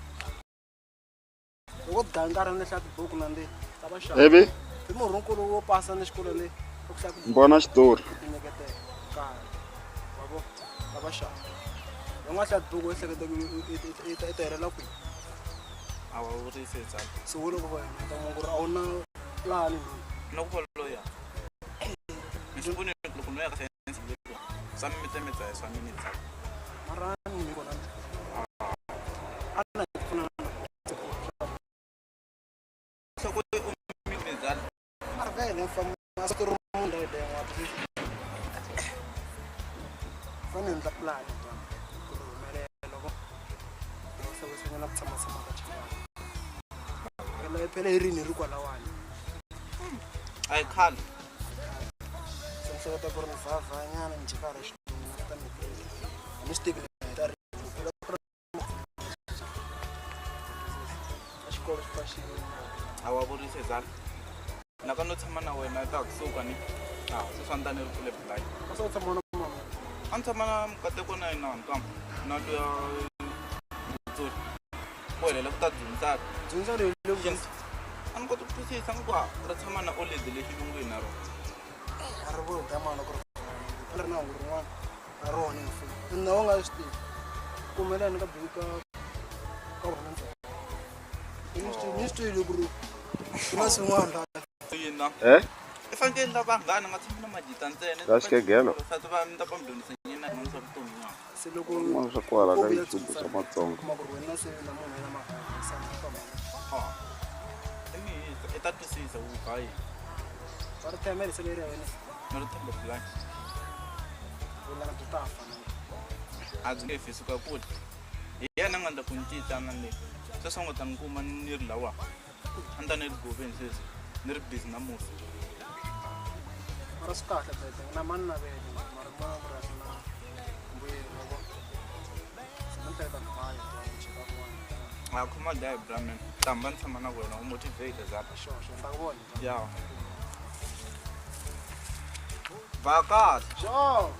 loko ti daya nkarhi ni hlaya tibuku na ndi ta va xava i murhunkulu wo pasa ni xikolo le ku hlaya Mbona xitori ti nyeketela nkarhi wavo ta va xava u nga hlaya tibuku u hleketa i ta helela kwihi A wa vurisi tsala. so wo loko wena ta mungura a wu na plani Na ku loya. Mishipuni loko no ya ka science loko sa mitemetsa ya swa mini tsala. mara ni kona a na pfuna so ko mi ni tsala. mara ka ene famba a sa ri munhu de wa fane ndla plani ku humelela loko se ku sengela ku tshama ka chava phela i rini ri kwalawani Ai khali. se hleketa ku ri ni vhavhanyana ni jikara xilungu na ta ni phela a ni swi tivi ta ri a xikolo xi faxile A wa vurisi tsala. Na ka no tshama na wena ta kusuka ni. Se swa ndani ri kule blai. a sa tshama na mama A tshama na mukateko na yena nkama. Na luya tsuri. Ko lela ku ta dyondza leyi le ku a ni kota ku twisisa ku ri tshama na oledi le xilungwini na rona. a ri voni damana ku ri a ri na hungu rin'wana a rona mfumo na u nga swi tivi ku humelani ka biki ka wena ntsena ni swi twile ku ri ku na swin'wana laha Yina. I fanekele la vanghana nga tshami na majita ntsena. Ka xikegelo. Sati va mi ta pa mi dyondzisa nyina hi swa vutomi na. se loko Swin'wana swa kwala ka YouTube swa Matsonga. kuma ku ri wena se na munhu yena mahanyisana ka mali I ta twisisa ku hayi. va ri themele se leri ya wena Na ri tshemba plan. vulana byi ta fana A byi nge fi suka kule. Hi yena nga ndla ku ni cinca na le. Sweswi a nga ta ni kuma ni ri lawa. A ni ta ni ri goveni sweswi. Ni ri busy na musi. mara swi kahle bete na mani na vele mara mona ku ri a swi na mbuyelo loko se ni teka nibaya cheka kun'wana A khoma daya Brahman. Tamba ni tshama na wena u motivate zapa. sure ni ta ku vona Ya. Vakat. sure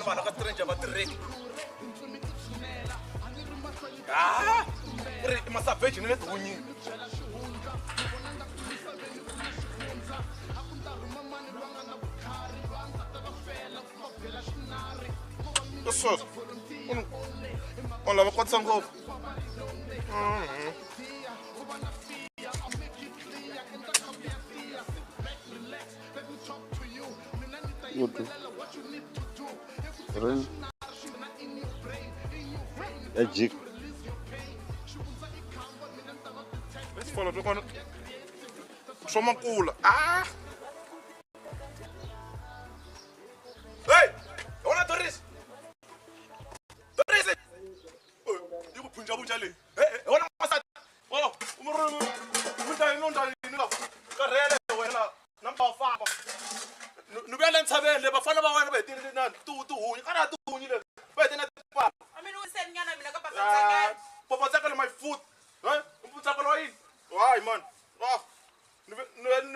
fana ka stranger va tirheki ah ri masavage ni le tihunyini Pessoas, on lava quanto sangue. Good. Ren. Ejik. Let's follow the one. Someone cool. Ah. Hey, ona Doris. Doris. Oh, you go punja punja le. Hey, ona masa. Oh, umuru. Punja inonda ni la. Karele wena. Number 5. Nubela ntsabele bafana ba wena betile nani. Tu hunyi. Kana tu hunyi le. Betile pa. Ami no sen nyana mina ka papa. Papa tsaka my foot. Huh? Umputsa lo yini? Hayi man. Oh.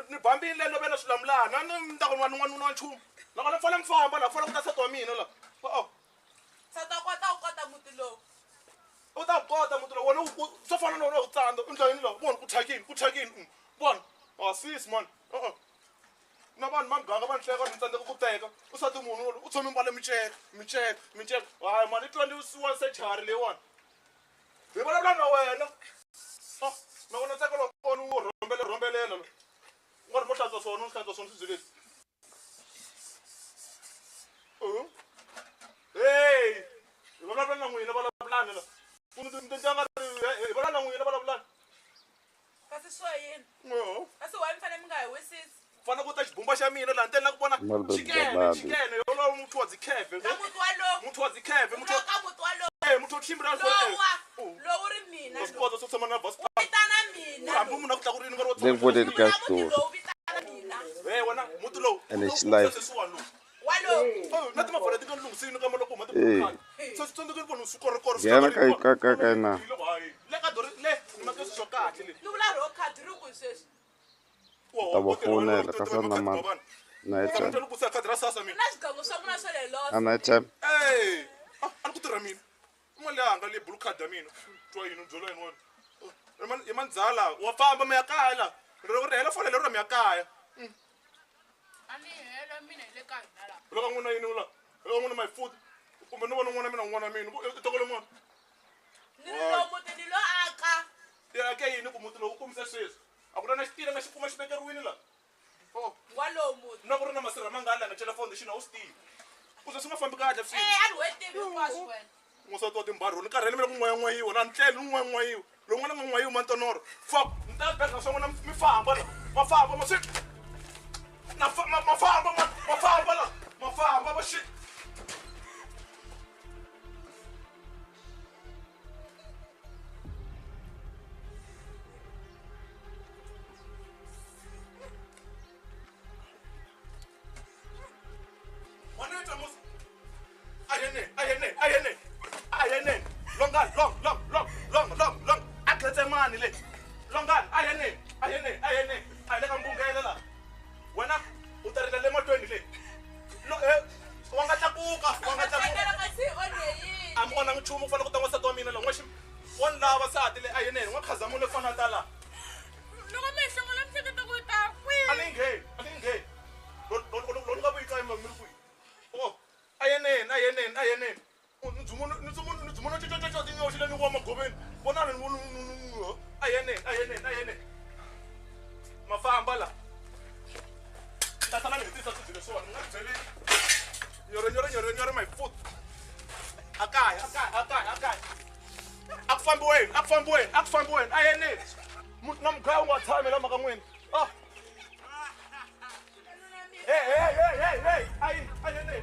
Ni bambile lo bela swilamlana. Nani mta konwa nwana nchumu. La kana fala mfamba la fala kuta setwa mina la. Oh. Sata kota mutilo. Uta kota mutilo wona so fana no utsando. Ndlani lo. Bona kuthakini. Bona. Oh sis man. Nabantu mamganga banhleka nitsande ukuteka usathi umuntu uthoma impala micheke hayi man itlandi usuwa sechari le one bebala na wena oh nawona tsaka lo kona urombelela lo ngori mohlatsa sona uhlatsa sona sizilesi oh hey bebala na ngwina bala plan la umuntu ntanga bebala na ngwina bala plan kasi so yini no kasi wa mfana mingayi wesisi fana kuta xibumba xa mina la ntela ku vona chikene yolo umuntu wa zikheve umuntu wa zikheve umuntu wa chimbira lo uri mina lo sport so tsama na boss vitana mina hambi munhu ku ta ku ri ngaro They put it gas store. wena mutu lo And it's life. walo na tama fara tinga lungusini ka maloko mati bukhani so tsonto ku vona sukorokoro Yana ka na. le ka dori le ni makesi swo kahle le lu vula ro khadi ri ku sweswi Taba fonela ka sana man. Night time. ku sa khadi ra sasa mina na xigangu swa kuna swa le loss Night time. hey ani ku tirha mina mali yanga le blue card ya mina twa yini byolo yini wona i mandzala wa famba mi ya kaya la ri hela fole lero mi ya kaya ani hela mina ile ka hina la loko n'wana yini wula loko n'wana my foot kumbe ni vona n'wana mina n'wana mina tokole mona ni lo muti ni lo aka ya ke yini ku muti lowu kumise sweswi a ku na xitile nga xi kuma xi vekeriwini la walo muti na ku ri na masirha mangala nga chela foundation a wu stile ku ze swi nga fambi kahle fsi ani wetivi hinkwaswo wena n'wasati wa timbarho ni karhele mina ku n'wayin'wayiwa na ni tlele ni n'wayin'wayiwa lowu n'wana nga n'wayiwi mantonoro fop ni ta beka swa n'wana mi famba la mafamba ma swi mafamba la mafamba ma shit ayene longan long aklete mani le longan ayene ayele ka mbungela la wena utarela le matweni le no wanga tlakuka am ona nchumu fana ku ta n'wasati wa mina la n'waxi wani lava sati le ayene n'wa khazamule fana ta la loko mi hlongela mihleketo ku ta kwi ani nge lo nga vuyi ka miri kwi oh ayene ndzumuna cocococo tinyoxi le ni wa magoveni vonani ayene mafamba la tatana ni hetisa swilo leswiwani ni nga byeli nyore my foot akaya aku fambi wena ayene na mugaya u nga tshami la maka n'wini hey ayene